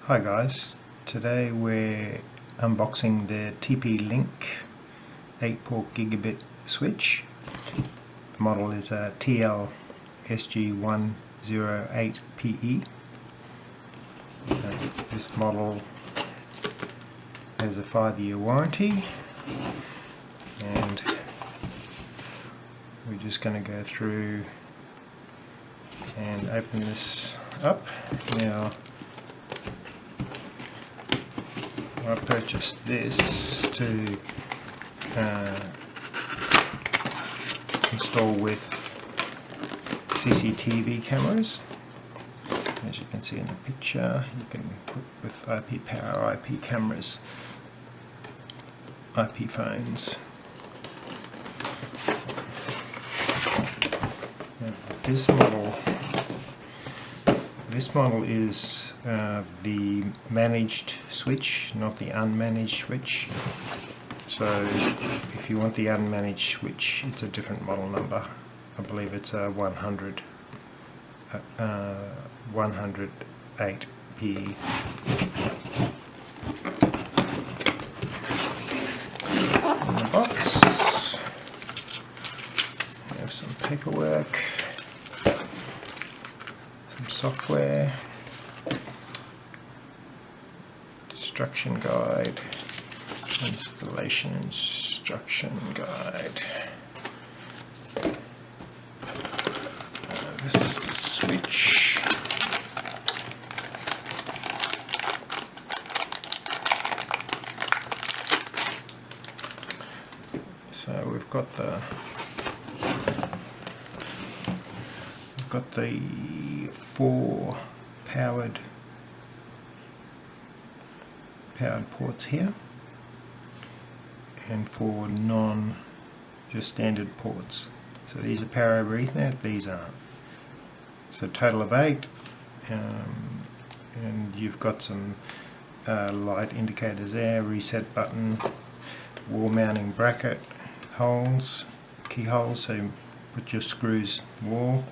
Hi guys, today we're unboxing the TP-Link 8-port gigabit switch. The model is a TL-SG108PE. This model has a 5-year warranty, and we're just going to go through and open this up. Now, I purchased this to install with CCTV cameras. As you can see in the picture, you can put with IP power, IP cameras, IP phones. Now, this model is the managed switch, not the unmanaged switch. So if you want the unmanaged switch, it's a different model number. I believe it's a 108PE. In the box, we have some paperwork, some software, instruction guide, installation instruction guide. This is the switch. So we've got the 4 powered ports here, and 4 just standard ports. So these are power over Ethernet, these aren't. So a total of 8, and you've got some light indicators there, reset button, wall mounting bracket holes, key holes, so you put your screws in the wall,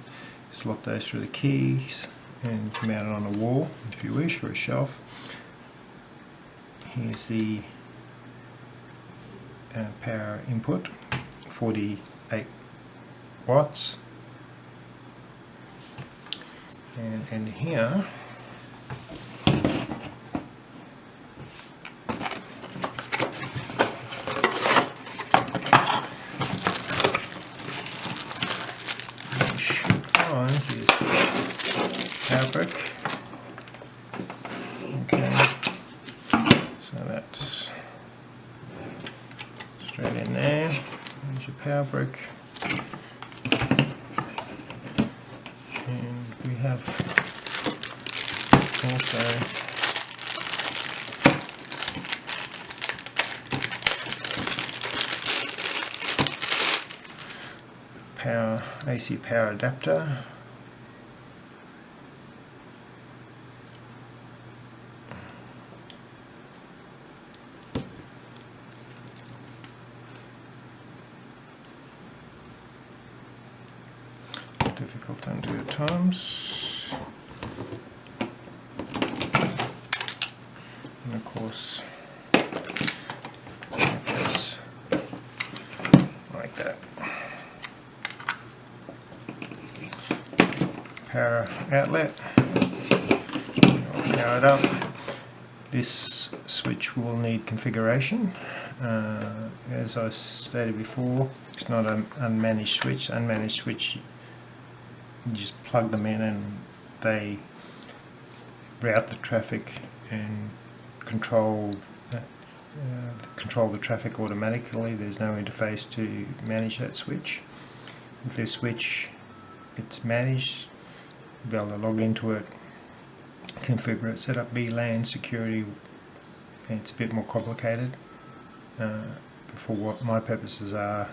slot those through the keys and mount it on a wall if you wish, or a shelf. Here's the power input, 48 watts, and in here you should find, here's the power brick. Okay, so that's straight in there. There's your power brick, and we have also AC power adapter. Difficult to undo at times. And of course, it goes like that. Power outlet, power it up. This switch will need configuration. As I stated before, it's not an unmanaged switch. Unmanaged switch, you just plug them in and they route the traffic and control the traffic automatically. There's no interface to manage that switch. With this switch, it's managed. You'll be able to log into it, configure it, set up VLAN security. It's a bit more complicated. For what my purposes are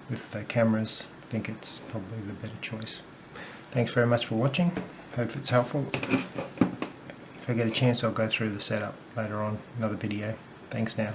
with the cameras, I think it's probably the better choice. Thanks very much for watching. Hope it's helpful. If I get a chance, I'll go through the setup later on, another video. Thanks now.